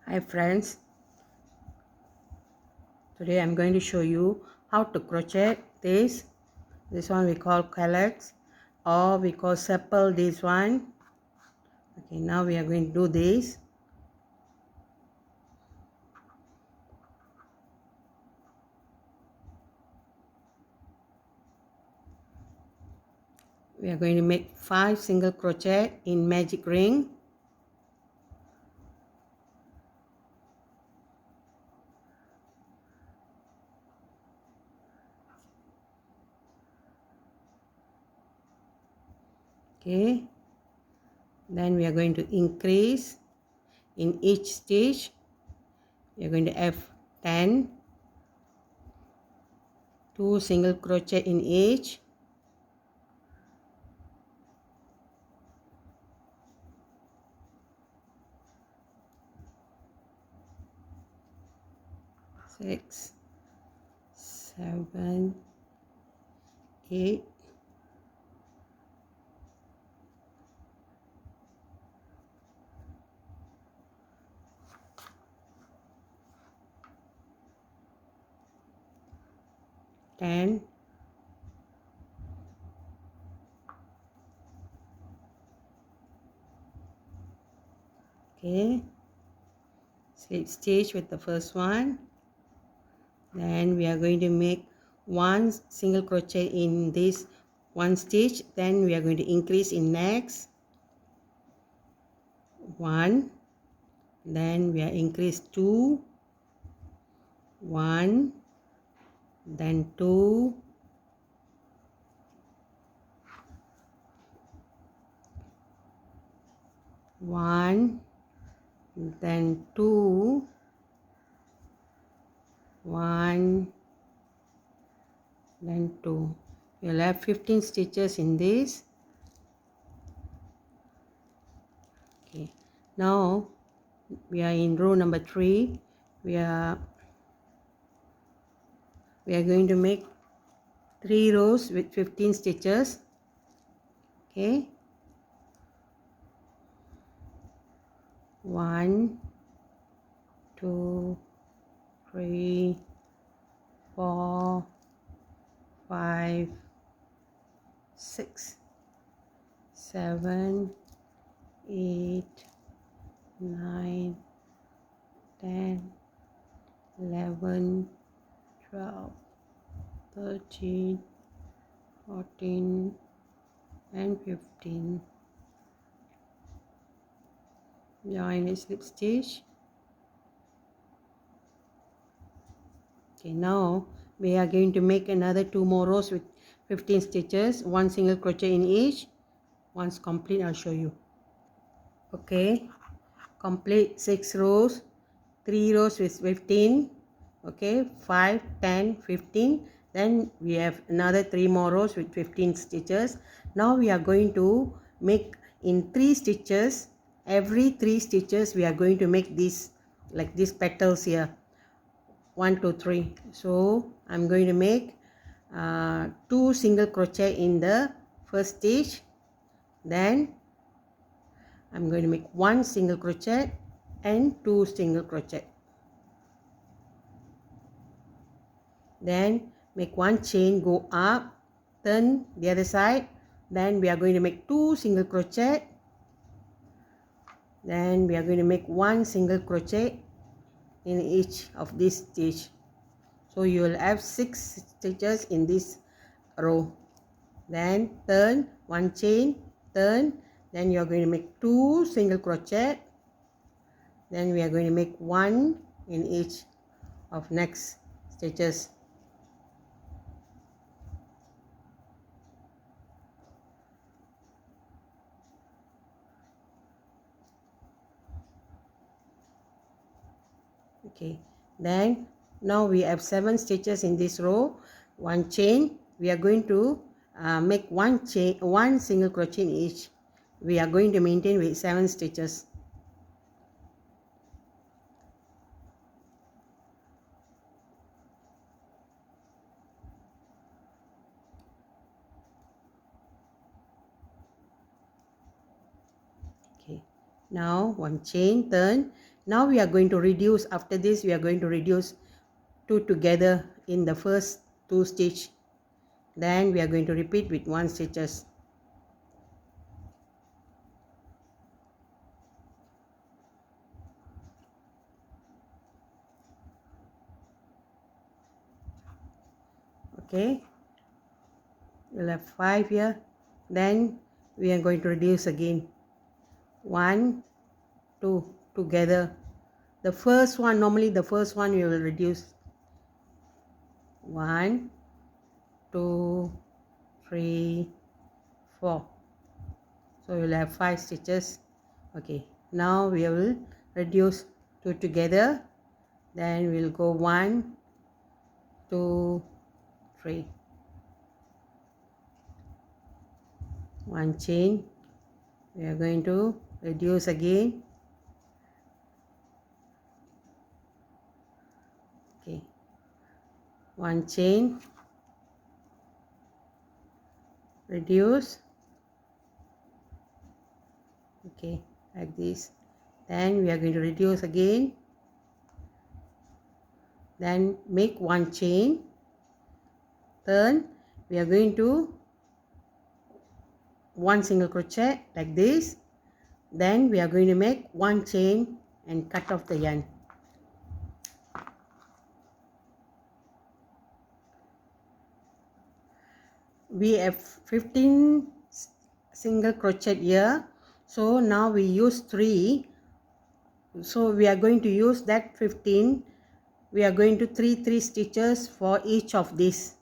Hi friends, today I'm going to show you how to crochet this one we call Calyx, or we call sepal this one. Okay, now we are going to do this. We are going to make 5 single crochet in magic ring. Okay, then we are going to increase in each stitch. We are going to have 10, 2 single crochet in each. Six, 7, 8, 10, 'kay, slip stitch with the first one. Then we are going to make 1 single crochet in this one stitch. Then we are going to increase in next 1. Then we are increase 2, 1, then 2, 1, then 2, 1, then 2. You'll have 15 stitches in this. Okay, now we are in row number 3. We are going to make 3 rows with 15 stitches. Okay, 1, 2, 3, 4, 5, 6, 7, 8, 9, 10, 11, 12, 13, 14, and 15. Join a slip stitch. Okay, now we are going to make another 2 more rows with 15 stitches, 1 single crochet in each. Once complete, I'll show you. Okay, complete 6 rows, 3 rows with 15. Okay, 5, 10, 15. Then we have another 3 more rows with 15 stitches. Now we are going to make in 3 stitches. Every 3 stitches we are going to make this, like these petals here. 1, 2, 3. So I'm going to make 2 single crochet in the first stitch. Then I'm going to make 1 single crochet and 2 single crochet. Then make 1 chain, go up, turn the other side. Then we are going to make 2 single crochet. Then we are going to make 1 single crochet in each of this stitch. So you will have 6 stitches in this row. Then turn, 1 chain, turn. Then you are going to make 2 single crochet. Then we are going to make 1 in each of next stitches. Okay, then now we have 7 stitches in this row. 1 chain. We are going to make 1 chain, 1 single crochet in each. We are going to maintain with 7 stitches. Okay, now 1 chain, turn. Now we are going to reduce. After this we are going to reduce 2 together in the first 2 stitch. Then we are going to repeat with 1 stitches. Okay, we'll have 5 here. Then we are going to reduce again. 1, 2 together. The first one, normally the first one we will reduce. 1, 2, 3, 4. So we will have 5 stitches. Okay, now we will reduce 2 together. Then we'll go 1, 2, 3. 1 chain. We are going to reduce again. Okay, 1 chain, reduce. Okay, like this. Then we are going to reduce again. Then make 1 chain, turn. We are going to 1 single crochet like this. Then we are going to make 1 chain and cut off the yarn. We have 15 single crochet here, so now we use 3. So we are going to use that 15. We are going to 3 stitches for each of these.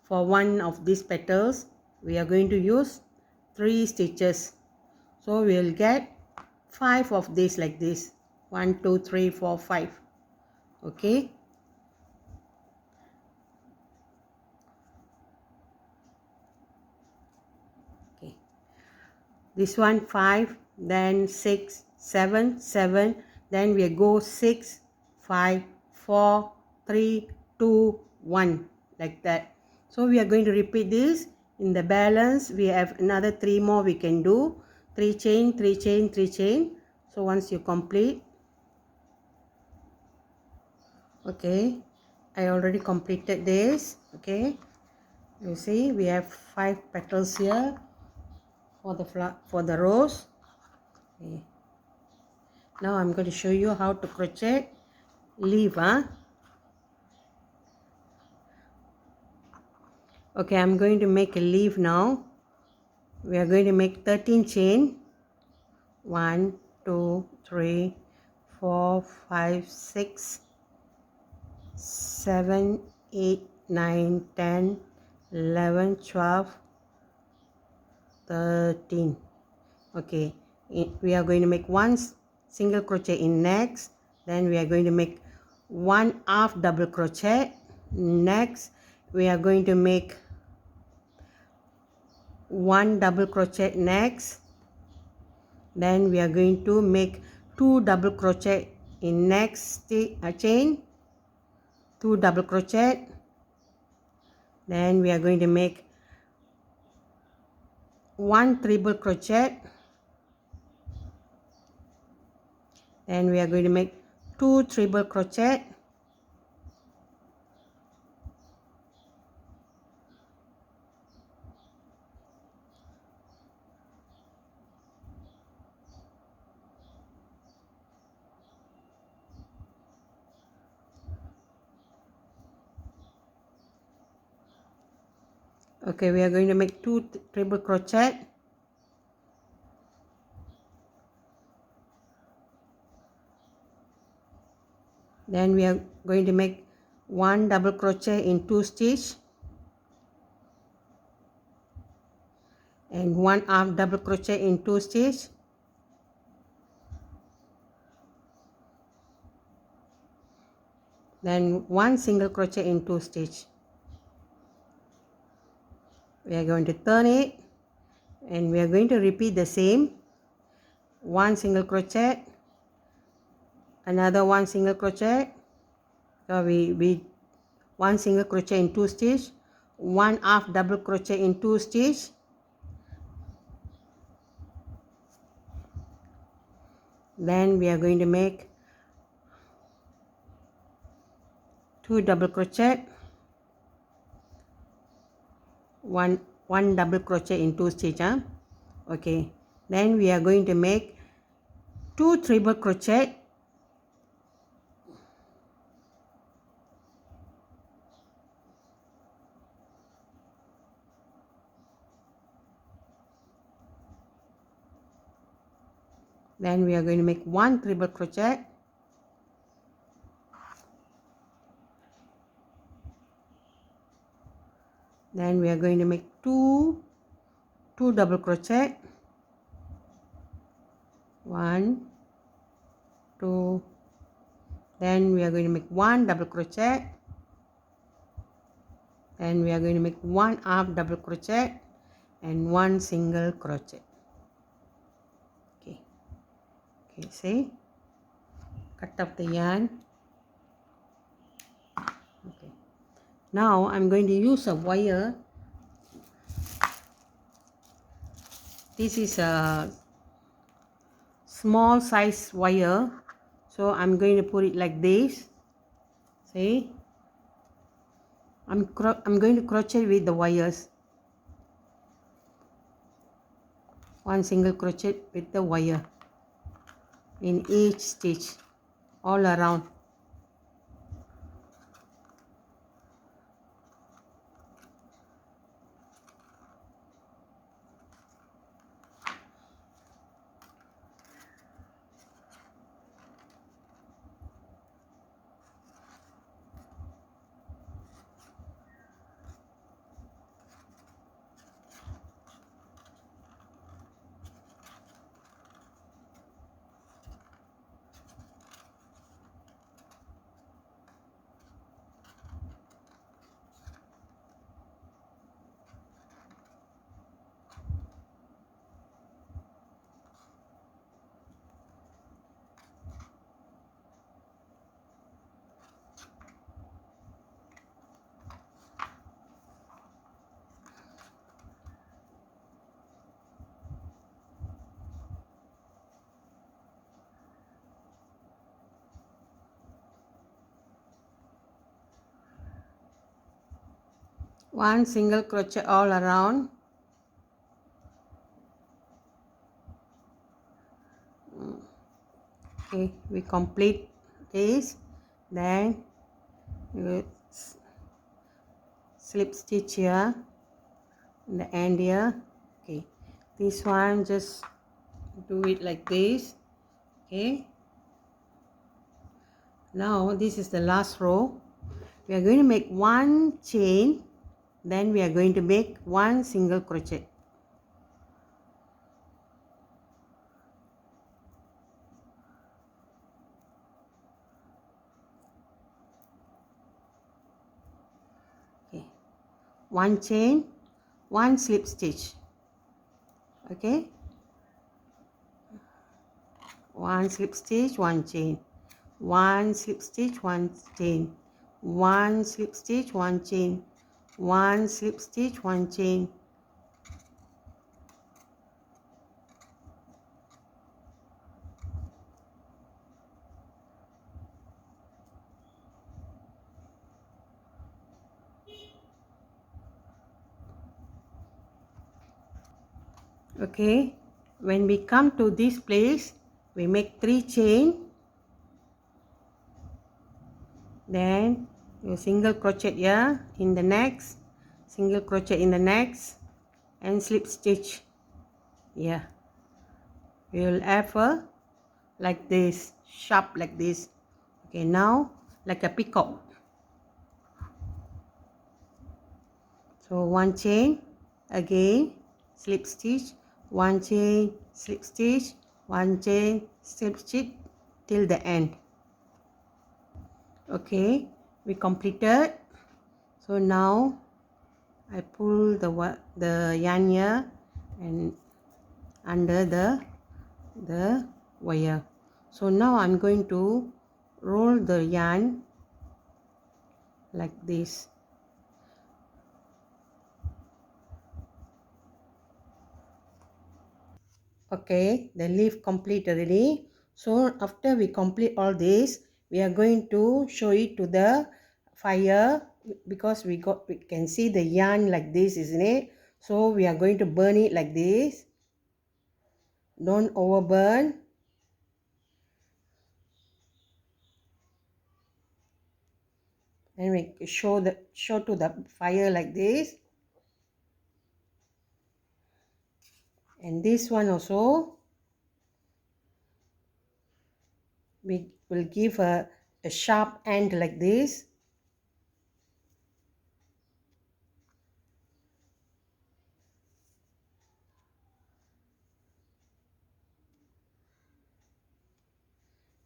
For one of these petals we are going to use 3 stitches. So we will get 5 of these like this. 1, 2, 3, 4, 5. Okay. Okay. This one 5, then 6, 7, 7. Then we go 6, 5, 4, 3, 2, 1 like that. So we are going to repeat this. In the balance we have another 3 more we can do. 3 chain, 3 chain, 3 chain. So once you complete, okay, I already completed this. Okay, you see we have 5 petals here for the rose. Okay. Now I'm going to show you how to crochet leaf. Okay, I'm going to make a leaf now. We are going to make 13 chain. 1, 2, 3, 4, 5, 6, 7, 8, 9, 10, 11, 12, 13. Okay, we are going to make 1 single crochet in next. Then we are going to make 1 half double crochet. Next we are going to make 1 double crochet next. Then we are going to make 2 double crochet in next chain, 2 double crochet. Then we are going to make 1 triple crochet. Then we are going to make 2 triple crochet. Okay, we are going to make 2 triple crochet. Then we are going to make 1 double crochet in 2 stitch and 1 half double crochet in 2 stitch. Then 1 single crochet in 2 stitch. We are going to turn it and we are going to repeat the same. 1 single crochet, another 1 single crochet. So we 1 single crochet in 2 stitch, 1 half double crochet in 2 stitch. Then we are going to make 2 double crochet, one double crochet in 2 stitch, okay. Then we are going to make 2 triple crochet, then we are going to make 1 triple crochet, then we are going to make 2 double crochet, 1 2, then we are going to make 1 double crochet, then we are going to make 1 half double crochet and 1 single crochet. Okay, see, cut off the yarn. Okay, now I'm going to use a wire. This is a small size wire, so I'm going to put it like this. See, I'm going to crochet with the wires, 1 single crochet with the wire in each stitch all around. One single crochet all around. Okay, we complete this, then we slip stitch here in the end here. Okay, this one just do it like this. Okay, now this is the last row. We are going to make 1 chain, then we are going to make 1 single crochet. Okay, 1 chain, 1 slip stitch. Okay, 1 slip stitch, 1 chain, 1 slip stitch, 1 chain, 1 slip stitch, 1 chain, 1 slip stitch, 1 chain. Okay, when we come to this place, we make 3 chain, then you single crochet here in the next, single crochet in the next, and slip stitch here. We will have a like this, sharp like this. Okay, now like a peacock. So 1 chain, again slip stitch, 1 chain, slip stitch, 1 chain, slip stitch till the end. Okay, we completed. So now I pull the yarn here and under the wire. So now I'm going to roll the yarn like this. Okay, the leaf complete already. So after we complete all this, we are going to show it to the fire because we can see the yarn like this, isn't it? So we are going to burn it like this. Don't overburn. And we show to the fire like this. And this one also we will give a sharp end like this.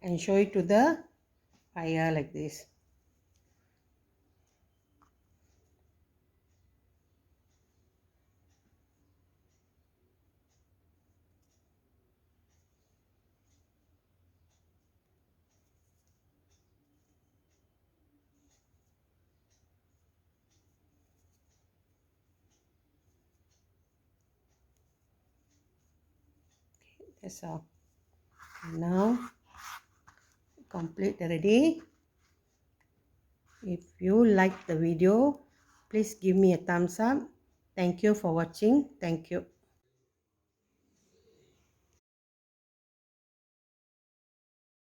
And show it to the fire like this. That's all. Now complete already. If you like the video, please give me a thumbs up. Thank you for watching. Thank you.